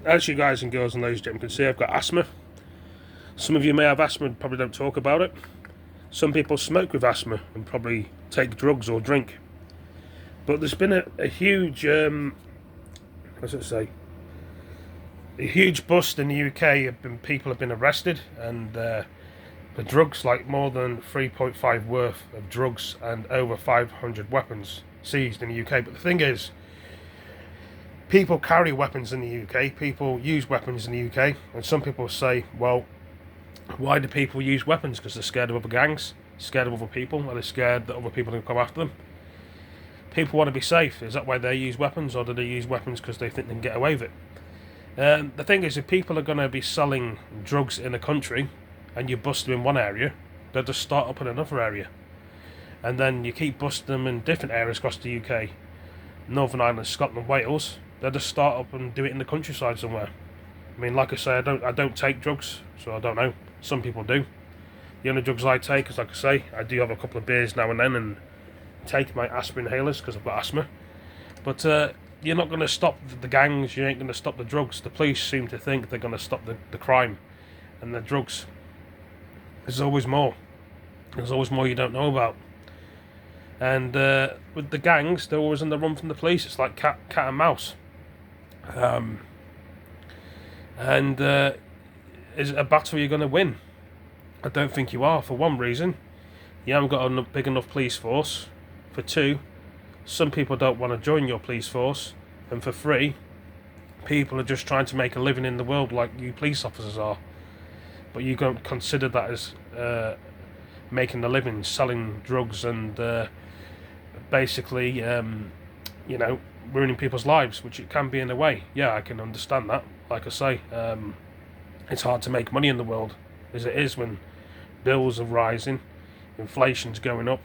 As you guys and girls and ladies and gentlemen can see, I've got asthma. Some of you may have asthma and probably don't talk about it. Some people smoke with asthma and probably take drugs or drink. But there's been a huge, what's it say? A huge bust in the UK. People have been arrested, and the drugs, like more than 3.5 worth of drugs and over 500 weapons seized in the UK. But the thing is, people carry weapons in the UK, people use weapons in the UK, and some people say, well, why do people use weapons? Because they're scared of other gangs, scared of other people, or they're scared that other people are going to come after them. People want to be safe. Is that why they use weapons, or do they use weapons because they think they can get away with it? The thing is, if people are going to be selling drugs in a country, and you bust them in one area, they'll just start up in another area. And then you keep busting them in different areas across the UK, Northern Ireland, Scotland, Wales. They'll just start up and do it in the countryside somewhere. I mean, like I say, I don't take drugs, so I don't know. Some people do. The only drugs I take is, like I say, I do have a couple of beers now and then and take my asthma inhalers because I've got asthma. But you're not going to stop the gangs, you ain't going to stop the drugs. The police seem to think they're going to stop the crime and the drugs. There's always more. There's always more you don't know about. And with the gangs, they're always on the run from the police. It's like cat and mouse. Is it a battle you're going to win? I don't think you are, for one reason. You haven't got a big enough police force. For two, some people don't want to join your police force. And for three, people are just trying to make a living in the world like you police officers are. But you don't consider that as making a living, selling drugs and basically, ruining people's lives, which it can be in a way. Yeah, I can understand that. Like I say, it's hard to make money in the world, as it is when bills are rising, inflation's going up,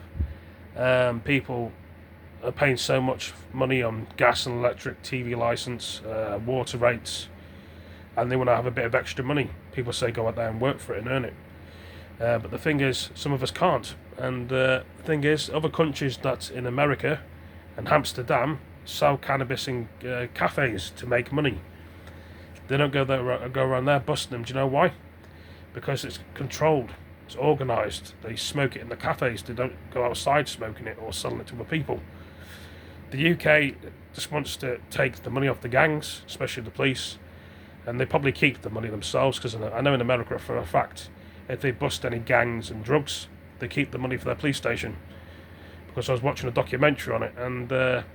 people are paying so much money on gas and electric, TV license, water rates, and they want to have a bit of extra money. People say go out there and work for it and earn it. But the thing is, some of us can't. And the thing is, other countries that in America and Amsterdam sell cannabis in cafes to make money. They don't go around there busting them. Do you know why? Because it's controlled, it's organised. They smoke it in the cafes. They don't go outside smoking it or selling it to other people. The UK just wants to take the money off the gangs, especially the police, and they probably keep the money themselves, because I know in America for a fact, if they bust any gangs and drugs, they keep the money for their police station. Because I was watching a documentary on it, and the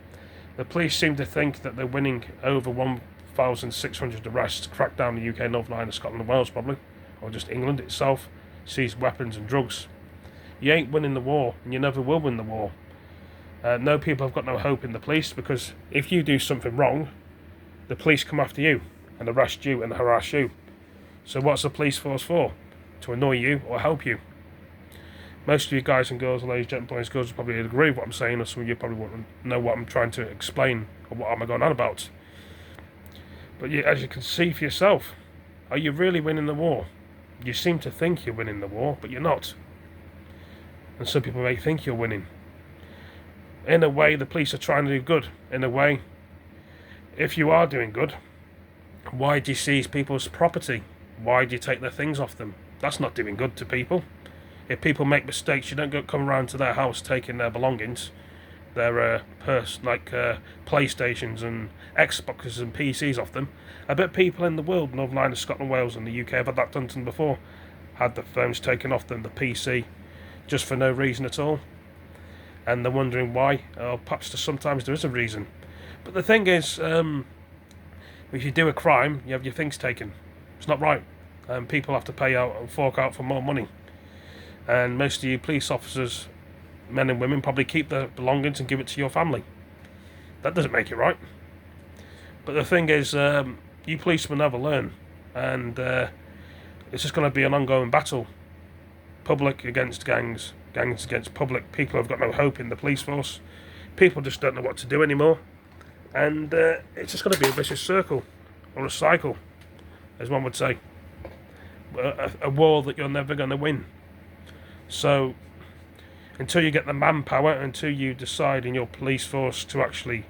police seem to think that they're winning over 1,600 arrests, crack down the UK, Northern Ireland, Scotland and Wales probably, or just England itself, seize weapons and drugs. You ain't winning the war, and you never will win the war. No, people have got no hope in the police, because if you do something wrong, the police come after you and arrest you and harass you. So what's the police force for? To annoy you or help you? Most of you guys and girls, ladies, gentlemen, boys, girls, will probably agree with what I'm saying, or some of you probably won't know what I'm trying to explain, or what am I going on about. But as you can see for yourself, are you really winning the war? You seem to think you're winning the war, but you're not. And some people may think you're winning. In a way, the police are trying to do good. In a way, if you are doing good, why do you seize people's property? Why do you take their things off them? That's not doing good to people. If people make mistakes, you don't come around to their house taking their belongings, their PlayStations and Xboxes and PCs off them. I bet people in the world, Northern Ireland, Scotland, Wales and the UK, have had that done to them before. Had the phones taken off them, the PC, just for no reason at all. And they're wondering why. Perhaps sometimes there is a reason. But the thing is, if you do a crime, you have your things taken. It's not right. People have to pay out and fork out for more money. And most of you police officers, men and women, probably keep their belongings and give it to your family. That doesn't make it right. But the thing is, you policemen never learn. And it's just going to be an ongoing battle. Public against gangs, gangs against public. People have got no hope in the police force. People just don't know what to do anymore. And it's just going to be a vicious circle, or a cycle, as one would say. A war that you're never going to win. So, until you get the manpower, until you decide in your police force to actually,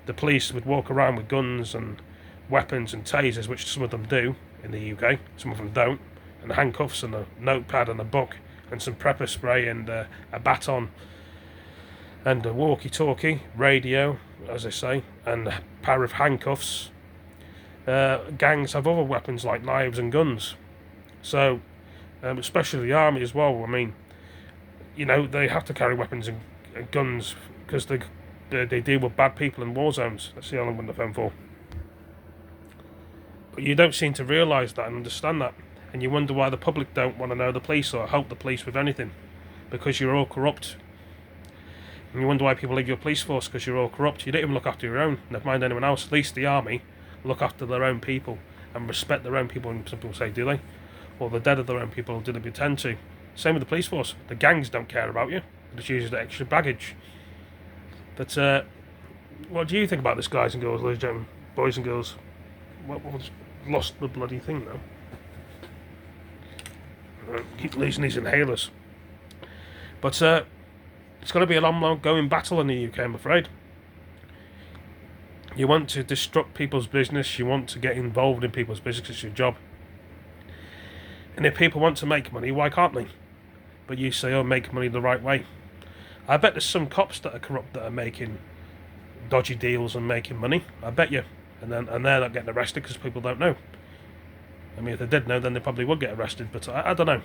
the police would walk around with guns and weapons and tasers, which some of them do in the UK, some of them don't, and handcuffs and a notepad and a book and some pepper spray and a baton and a walkie-talkie, radio, as I say, and a pair of handcuffs. Gangs have other weapons like knives and guns. So, especially the army as well. I mean, you know, they have to carry weapons and guns because they deal with bad people in war zones. That's the only one they're phone for. But you don't seem to realise that and understand that. And you wonder why the public don't want to know the police or help the police with anything. Because you're all corrupt. And you wonder why people leave your police force, because you're all corrupt. You don't even look after your own, never mind anyone else. At least the army look after their own people and respect their own people. And some people say, do they? Or the dead of their own people, do they pretend to? Same with the police force. The gangs don't care about you. They just use the extra baggage. But what do you think about this, guys and girls, ladies and gentlemen, boys and girls? What's lost the bloody thing now? Keep losing these inhalers. But it's going to be a long going battle in the UK, I'm afraid. You want to disrupt people's business, you want to get involved in people's business, it's your job. And if people want to make money, why can't they? But you say, oh, make money the right way. I bet there's some cops that are corrupt that are making dodgy deals and making money. I bet you. And they're not getting arrested because people don't know. I mean, if they did know, then they probably would get arrested, but I don't know.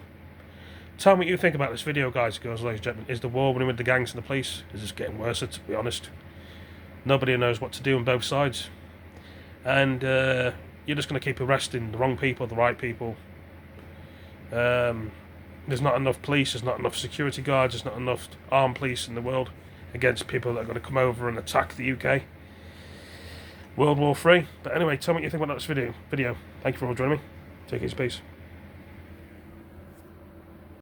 Tell me what you think about this video, guys, girls, ladies and gentlemen. Is the war winning with the gangs and the police? Is this getting worse, to be honest? Nobody knows what to do on both sides. And you're just going to keep arresting the wrong people, the right people. There's not enough police, there's not enough security guards, there's not enough armed police in the world against people that are going to come over and attack the UK. World War III. But anyway, tell me what you think about this video. Thank you for all joining me. Take it easy, peace.